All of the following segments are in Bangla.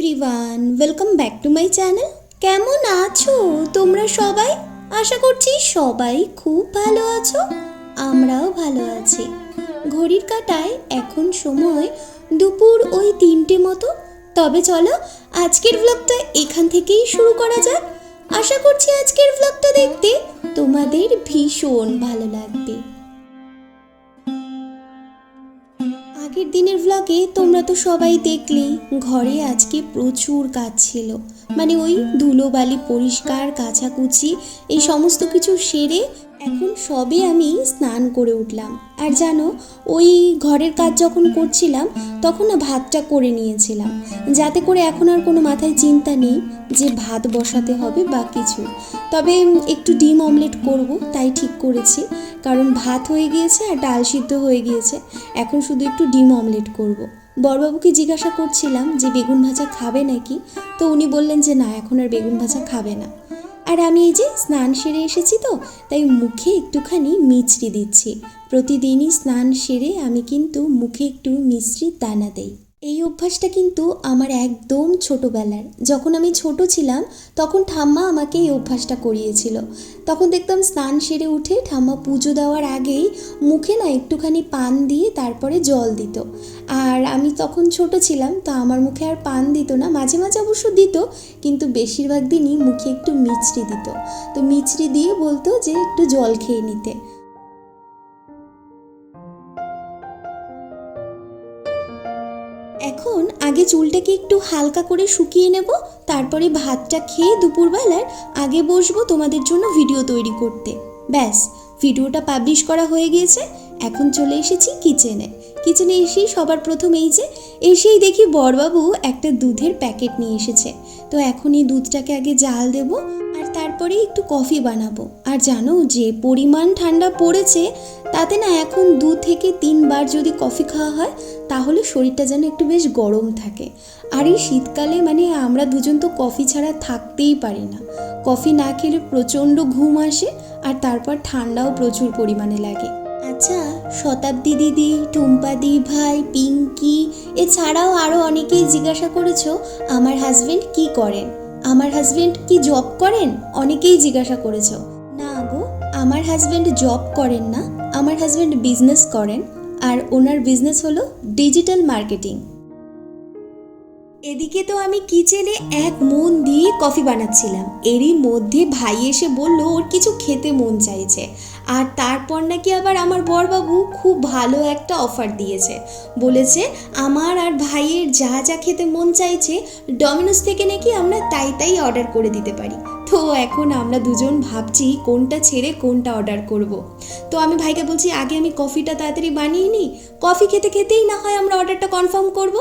Everyone, welcome back to my channel. কেমন আছো তোমরা সবাই? আশা করছি সবাই খুব ভালো আছো। আমরাও ভালো আছি। ঘড়ির কাঁটায় এখন সময় দুপুর ওই 3টে মতো। তবে চলো আজকের ব্লগটা এখান থেকেই শুরু করা যাক। আশা করছি আজকের ব্লগটা দেখতে তোমাদের ভীষণ ভালো লাগবে। আগের দিনের ব্লগে তোমরা তো সবাই দেখলেই ঘরে আজকে প্রচুর কাজ ছিল। মানে ওই ধুলোবালি পরিষ্কার কাচাকুচি এই সমস্ত কিছু সেরে এখন সবে আমি স্নান করে উঠলাম। আর জানো, ওই ঘরের কাজ যখন করছিলাম তখন না ভাতটা করে নিয়েছিলাম, যাতে করে এখন আর কোনো মাথায় চিন্তা নেই যে ভাত বসাতে হবে বা কিছু। তবে একটু ডিম অমলেট করব তাই ঠিক করেছি, কারণ ভাত হয়ে গিয়েছে আর ডাল সিদ্ধ হয়ে গিয়েছে। এখন শুধু একটু ডিম অমলেট করব। বড়বাবুকে জিজ্ঞাসা করছিলাম যে বেগুন ভাজা খাবে নাকি, তো উনি বললেন যে না, এখন আর বেগুন ভাজা খাবে না। আর আমি এই যে স্নান সেরে এসেছি তো, তাই মুখে একটুখানি মিছরি দিচ্ছি। প্রতিদিনই স্নান সেরে আমি কিন্তু মুখে একটু মিছরির দানা দেই। এই অভ্যাসটা কিন্তু আমার একদম ছোটোবেলার। যখন আমি ছোট ছিলাম তখন ঠাম্মা আমাকে এই অভ্যাসটা করিয়েছিল। তখন দেখতাম স্নান সেরে উঠে ঠাম্মা পুজো দেওয়ার আগেই মুখে না একটুখানি পান দিয়ে তারপরে জল দিত। আর আমি তখন ছোট ছিলাম, তো আমার মুখে আর পান দিত না, মাঝে মাঝে অবশ্য দিত, কিন্তু বেশিরভাগ দিনই মুখে একটু মিছরি দিত। তো মিছরি দিয়ে বলতো যে একটু জল খেয়ে নিতে। এখন আগে চুলটাকে একটু হালকা করে শুকিয়ে নেব, তারপরে ভাতটা খেয়ে দুপুরবেলার আগে বসবো তোমাদের জন্য ভিডিও তৈরি করতে। ব্যাস, ভিডিওটা পাবলিশ করা হয়ে গিয়েছে। এখন চলে এসেছি কিচেনে। কিচেনে এসেই সবার প্রথম এসেই দেখি বড়বাবু একটা দুধের প্যাকেট নিয়ে এসেছে। তো এখন এই দুধটাকে আগে জাল দেব আর তারপরে একটু কফি বানাবো। আর জানো, যে পরিমাণ ঠান্ডা পড়েছে তাতে না এখন 2 থেকে 3 বার যদি কফি খাওয়া হয় তাহলে শরীরটা যেন একটু বেশ গরম থাকে। আর এই শীতকালে মানে আমরা দুজন তো কফি ছাড়া থাকতেই পারি না। কফি না খেলে প্রচণ্ড ঘুম আসে, আর তারপর ঠান্ডাও প্রচুর পরিমাণে লাগে। আচ্ছা, শতাব্দী দিদি, টুম্পাদি ভাই, পিঙ্কি, এছাড়াও আরও অনেকেই জিজ্ঞাসা করেছো আমার হাজবেন্ড কি করেন, আমার হাজবেন্ড কি জব করেন, অনেকেই জিজ্ঞাসা করেছো। না গো, আমার হাজবেন্ড জব করেন না, আমার হাজবেন্ড বিজনেস করেন। আর ওনার বিজনেস হলো ডিজিটাল মার্কেটিং। এদিকে তো আমি কিচেনে এক মন দিয়ে কফি বানাচ্ছিলাম, এরই মধ্যে ভাই এসে বলল ওর কিছু খেতে মন চাইছে। আর তারপর নাকি আবার আমার বড়বাবু খুব ভালো একটা অফার দিয়েছে। বলেছে আমার আর ভাইয়ের যা যা খেতে মন চাইছে ডমিনোস থেকে নাকি আমরা তাই অর্ডার করে দিতে পারি। তো এখন আমরা দুজন ভাবছি কোনটা ছেড়ে কোনটা অর্ডার করব। তো আমি ভাইকে বলছি আগে আমি কফিটা তাড়াতাড়ি বানিয়ে নিই, কফি খেতে খেতেই না হয় আমরা অর্ডারটা কনফার্ম করব।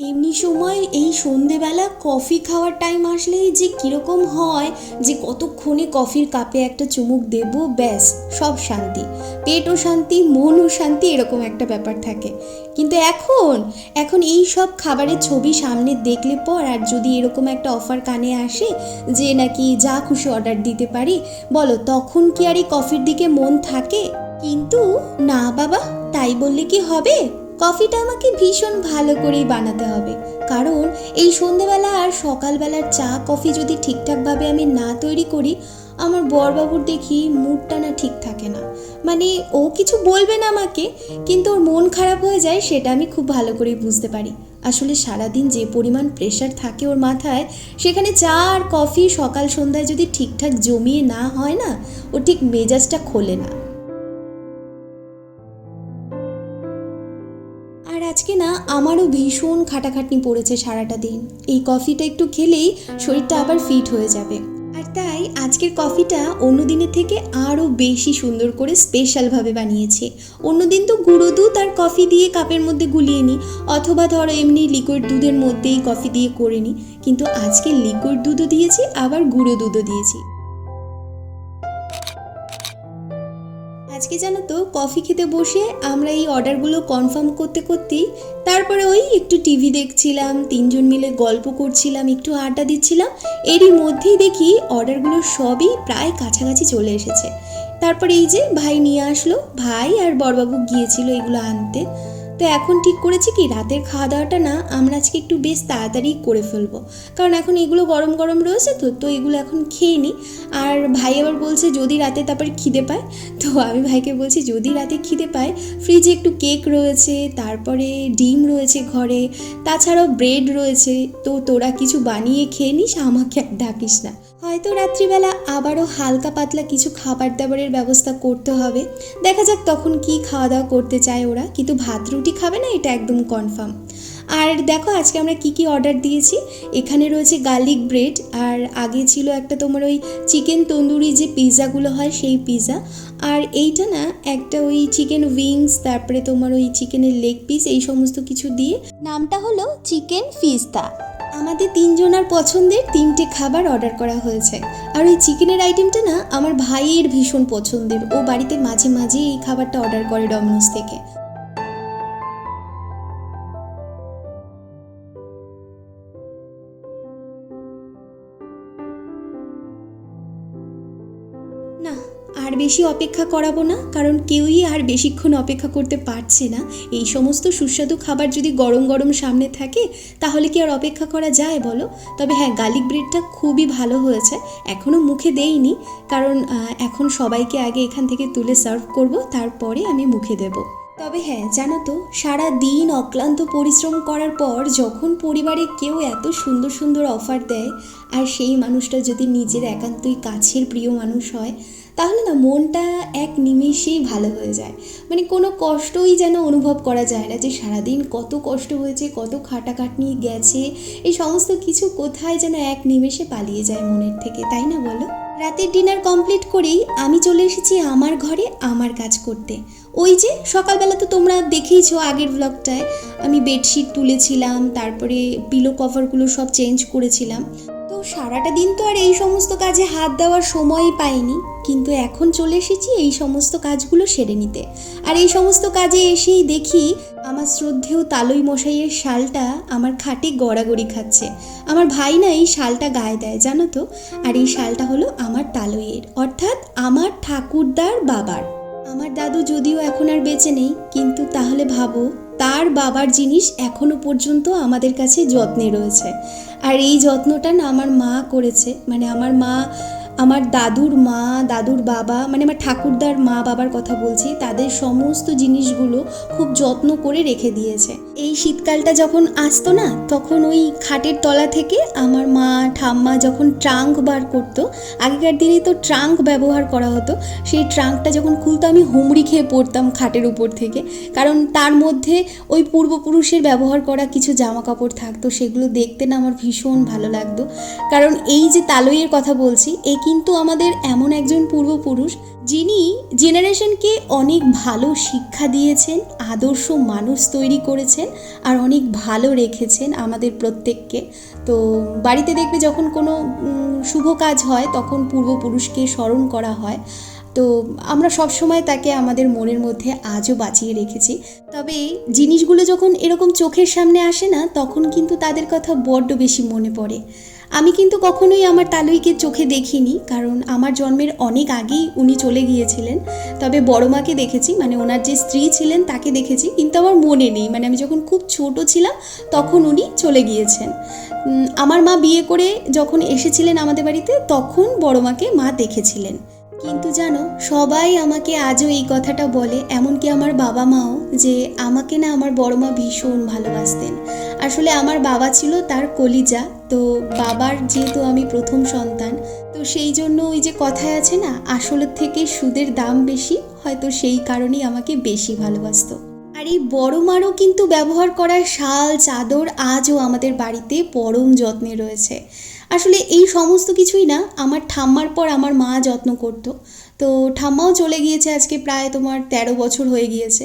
এমনি সময় এই সন্ধেবেলা কফি খাওয়ার টাইম আসলেই যে কীরকম হয়, যে কতক্ষণে কফির কাপে একটা চুমুক দেব, ব্যাস সব শান্তি, পেটও শান্তি, মনও শান্তি, এরকম একটা ব্যাপার থাকে। কিন্তু এখন এই সব খাবারের ছবি সামনে দেখলে পর আর যদি এরকম একটা অফার কানে আসে যে নাকি যা খুশি অর্ডার দিতে পারি, বলো তখন কি আর এই কফির দিকে মন থাকে? কিন্তু না বাবা, তাই বললে কি হবে? কফিটা আমাকে ভীষণ ভালো করেই বানাতে হবে, কারণ এই সন্ধেবেলা আর সকালবেলার চা কফি যদি ঠিকঠাকভাবে আমি না তৈরি করি, আমার বড়বাবুর দেখি মুডটা না ঠিক থাকে না। মানে ও কিছু বলবে না আমাকে, কিন্তু ওর মন খারাপ হয়ে যায়, সেটা আমি খুব ভালো করেই বুঝতে পারি। আসলে সারাদিন যে পরিমাণ প্রেশার থাকে ওর মাথায়, সেখানে চা আর কফি সকাল সন্ধ্যায় যদি ঠিকঠাক জমিয়ে না হয় না, ও ঠিক মেজাজটা খোলে না। আর আজকে না আমারও ভীষণ খাটাখাটনি পড়েছে সারাটা দিন। এই কফিটা একটু খেলেই শরীরটা আবার ফিট হয়ে যাবে। আর তাই আজকের কফিটা অন্য দিনের থেকে আরও বেশি সুন্দর করে স্পেশালভাবে বানিয়েছি। অন্যদিন তো গুঁড়ো দুধ আর কফি দিয়ে কাপের মধ্যে গুলিয়ে নিই, অথবা ধরো এমনি লিকুইড দুধের মধ্যেই কফি দিয়ে করে নিই, কিন্তু আজকে লিকুইড দুধও দিয়েছি আবার গুঁড়ো দুধও দিয়েছি। আজকে জানো তো, কফি খেতে বসে আমরা এই অর্ডারগুলো কনফার্ম করতে করতেই তারপরে ওই একটু টিভি দেখছিলাম, 3জন মিলে গল্প করছিলাম, একটু আড্ডা দিচ্ছিলাম। এরই মধ্যেই দেখি অর্ডারগুলো সবই প্রায় কাছাকাছি চলে এসেছে। তারপরে এই যে ভাই নিয়ে আসলো, ভাই আর বড়বাবু গিয়েছিল এগুলো আনতে। তো এখন ঠিক করেছি কি রাতের খাওয়া দাওয়াটা না আমরা আজকে একটু বেশ তাড়াতাড়ি করে ফেলবো, কারণ এখন এগুলো গরম গরম রয়েছে তো এগুলো এখন খেয়ে নিই। আর ভাই আবার বলছে যদি রাতে তারপরে খিদে পায়, তো আমি ভাইকে বলছি যদি রাতে খিদে পায় ফ্রিজে একটু কেক রয়েছে, তারপরে ডিম রয়েছে ঘরে, তাছাড়াও ব্রেড রয়েছে, তো তোরা কিছু বানিয়ে খেয়ে নিস, আমাকে আর ডাকিস না। হয়তো রাত্রিবেলা আবারও হালকা পাতলা কিছু খাবার দাবারের ব্যবস্থা করতে হবে, দেখা যাক তখন কি খাওয়া দাওয়া করতে চায় ওরা, কিন্তু ভাত রুটি খাবে না এটা একদম কনফার্ম। আর দেখো আজকে আমরা কি অর্ডার দিয়েছি, এখানে রয়েছে গার্লিক ব্রেড, আর আগে ছিল একটা তোমার ওই চিকেন তন্দুরি যে পিৎজাগুলো হয় সেই পিৎজা, আর এইটা না একটা ওই চিকেন উইংস, তারপরে তোমার ওই চিকেনের লেগ পিস, এই সমস্ত কিছু দিয়ে নামটা হলো চিকেন ফিস্তা। আমাদের তিনজনার পছন্দের 3টে খাবার অর্ডার করা হয়েছে। আর ওই চিকেনের আইটেমটা না আমার ভাইয়ের ভীষণ পছন্দের, ও বাড়িতে মাঝে মাঝে এই খাবারটা অর্ডার করে ডমিনোস থেকে। না, আর বেশি অপেক্ষা করাবো না, কারণ কেউই আর বেশিক্ষণ অপেক্ষা করতে পারছে না। এই সমস্ত সুস্বাদু খাবার যদি গরম গরম সামনে থাকে তাহলে কি আর অপেক্ষা করা যায় বলো? তবে হ্যাঁ, গার্লিক ব্রেডটা খুবই ভালো হয়েছে, এখনও মুখে দেইনি, কারণ এখন সবাইকে আগে এখান থেকে তুলে সার্ভ করব, তারপরে আমি মুখে দেবো। তবে হ্যাঁ, জানো তো, সারা দিন অক্লান্ত পরিশ্রম করার পর যখন পরিবারে কেউ এত সুন্দর সুন্দর অফার দেয়, আর সেই মানুষটা যদি নিজের একান্তই কাছের প্রিয় মানুষ হয়, তাহলে না মনটা এক নিমেষেই ভালো হয়ে যায়। মানে কোনো কষ্টই যেন অনুভব করা যায় না যে সারাদিন কত কষ্ট হয়েছে, কত খাটাখাটনি গেছে, এই সমস্ত কিছু কোথায় যেন এক নিমেষে পালিয়ে যায় মনের থেকে, তাই না বলো? রাতের ডিনার কমপ্লিট করেই আমি চলে এসেছি আমার ঘরে আমার কাজ করতে। ওই যে সকালবেলা তো তোমরা দেখেইছো আগের ব্লগটায়, আমি বেডশিট তুলেছিলাম, তারপরে পিলো কভারগুলো সব চেঞ্জ করেছিলাম। তো সারাটা দিন তো আর এই সমস্ত কাজে হাত দেওয়ার সময়ই পাইনি, কিন্তু এখন চলে এসেছি এই সমস্ত কাজগুলো সেরে নিতে। আর এই সমস্ত কাজে এসেই দেখি আমার শ্রদ্ধেয় তালই মশাইয়ের শালটা আমার খাটে গড়াগড়ি খাচ্ছে। আমার ভাই না এই শালটা গায়ে দেয় জানো তো, আর এই শালটা হলো আমার তালইয়ের, অর্থাৎ আমার ঠাকুরদার বাবার। আমার দাদু যদিও এখন আর বেঁচে নেই, কিন্তু তাহলে ভাবো তার বাবার জিনিস এখনো পর্যন্ত আমাদের কাছে যত্নে রয়েছে। আর এই যত্নটা না আমার মা করেছে, মানে আমার মা, আমার দাদুর মা, দাদুর বাবা, মানে আমার ঠাকুরদার মা বাবার কথা বলছি, তাদের সমস্ত জিনিসগুলো খুব যত্ন করে রেখে দিয়েছে। এই শীতকালটা যখন আসতো না, তখন ওই খাটের তলা থেকে আমার মা ঠাম্মা যখন ট্রাঙ্ক বার করতো, আগেকার দিনে তো ট্রাঙ্ক ব্যবহার করা হতো, সেই ট্রাঙ্কটা যখন খুলতো আমি হুমড়ি খেয়ে পড়তাম খাটের উপর থেকে, কারণ তার মধ্যে ওই পূর্বপুরুষের ব্যবহার করা কিছু জামা কাপড় থাকতো, সেগুলো দেখতে না আমার ভীষণ ভালো লাগতো। কারণ এই যে তালইয়ের কথা বলছি, এ কিন্তু আমাদের এমন একজন পূর্বপুরুষ যিনি জেনারেশনকে অনেক ভালো শিক্ষা দিয়েছেন, আদর্শ মানুষ তৈরি করেছেন, আর অনেক ভালো রেখেছেন আমাদের প্রত্যেককে। তো বাড়িতে দেখবে যখন কোনো শুভ কাজ হয় তখন পূর্বপুরুষকে স্মরণ করা হয়, তো আমরা সব সময় তাকে আমাদের মনের মধ্যে আজও বাঁচিয়ে রেখেছি। তবে জিনিসগুলো যখন এরকম চোখের সামনে আসে না, তখন কিন্তু তাদের কথা বড্ড বেশি মনে পড়ে। আমি কিন্তু কখনোই আমার তালইকে চোখে দেখিনি, কারণ আমার জন্মের অনেক আগেই উনি চলে গিয়েছিলেন। তবে বড় মাকে দেখেছি, মানে ওনার যে স্ত্রী ছিলেন তাকে দেখেছি, কিন্তু আমার মনে নেই, মানে আমি যখন খুব ছোট ছিলাম তখন উনি চলে গিয়েছেন। আমার মা বিয়ে করে যখন এসেছিলেন আমাদের বাড়িতে, তখন বড় মাকে মা দেখেছিলেন। কিন্তু জানো, সবাই আমাকে আজও এই কথাটা বলে, এমনকি আমার বাবা মাও, যে আমাকে না আমার বড় মা ভীষণ ভালোবাসতেন। আসলে আমার বাবা ছিল তার কলিজা, তো বাবার যেহেতু আমি প্রথম সন্তান, তো সেই জন্য ওই যে কথায় আছে না, আসলের থেকে সুদের দাম বেশি, হয়তো সেই কারণেই আমাকে বেশি ভালোবাসতো। আর এই বড় মারও কিন্তু ব্যবহার করা শাল চাদর আজও আমাদের বাড়িতে পরম যত্নে রয়েছে। আসলে এই সমস্ত কিছুই না আমার ঠাম্মার পর আমার মা যত্ন করতো। তো ঠাম্মাও চলে গিয়েছে আজকে প্রায় তোমার 13 বছর হয়ে গিয়েছে,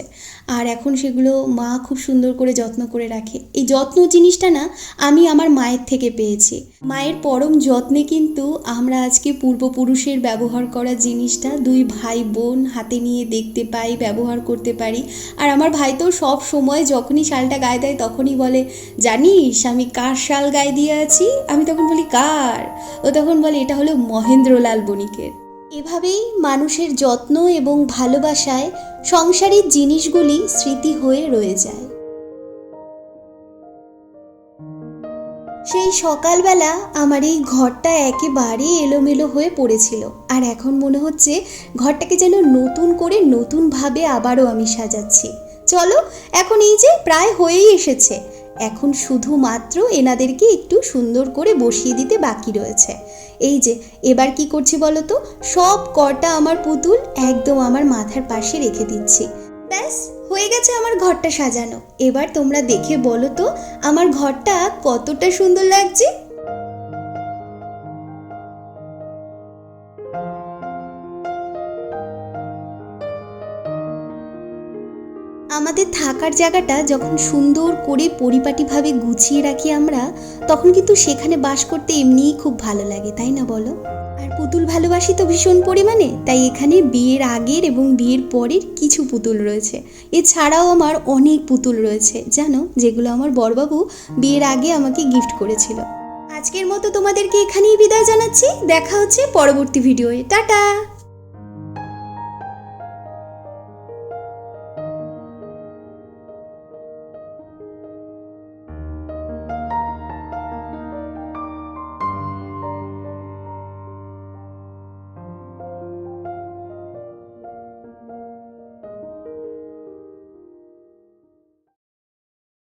আর এখন সেগুলো মা খুব সুন্দর করে যত্ন করে রাখে। এই যত্ন জিনিসটা না আমি আমার মায়ের থেকে পেয়েছি। মায়ের পরম যত্নে কিন্তু আমরা আজকে পূর্বপুরুষের ব্যবহার করা জিনিসটা দুই ভাই বোন হাতে নিয়ে দেখতে পাই, ব্যবহার করতে পারি। আর আমার ভাই তো সব সময় যখনই শালটা গায়ে দেয় তখনই বলে, জানিস আমি কার শাল গায়ে দিয়ে আছি? আমি তখন বলি কার? ও তখন বলে এটা হলো মহেন্দ্রলাল বণিকের। এভাবেই মানুষের যত্ন এবং ভালোবাসায় সংসারের জিনিসগুলি স্মৃতি হয়ে রয়ে যায়। সেই সকালবেলা আমার এই ঘরটা একেবারে এলোমেলো হয়ে পড়েছিল, আর এখন মনে হচ্ছে ঘরটাকে যেন নতুন করে নতুনভাবে আবারও আমি সাজাচ্ছি। চলো, এখন এই যে প্রায় হয়েই এসেছে, এখন শুধুমাত্র এনাদেরকে একটু সুন্দর করে বসিয়ে দিতে বাকি রয়েছে। এই যে এবার কি করছি বলো তো, সব কটা আমার পুতুল একদম আমার মাথার পাশে রেখে দিচ্ছি। ব্যাস হয়ে গেছে আমার ঘরটা সাজানো। এবার তোমরা দেখে বলো তো আমার ঘরটা কতটা সুন্দর লাগছে। আমাদের থাকার জায়গাটা যখন সুন্দর করে পরিপাটিভাবে গুছিয়ে রাখি আমরা, তখন কিন্তু সেখানে বাস করতে এমনিই খুব ভালো লাগে, তাই না বলো? আর পুতুল ভালোবাসি তো ভীষণ পরিমাণে, তাই এখানে বিয়ের আগের এবং বিয়ের পরের কিছু পুতুল রয়েছে। এছাড়াও আমার অনেক পুতুল রয়েছে জানো, যেগুলো আমার বড়বাবু বিয়ের আগে আমাকে গিফট করেছিল। আজকের মতো তোমাদেরকে এখানেই বিদায় জানাচ্ছি। দেখা হচ্ছে পরবর্তী ভিডিওয়ে। টাটা।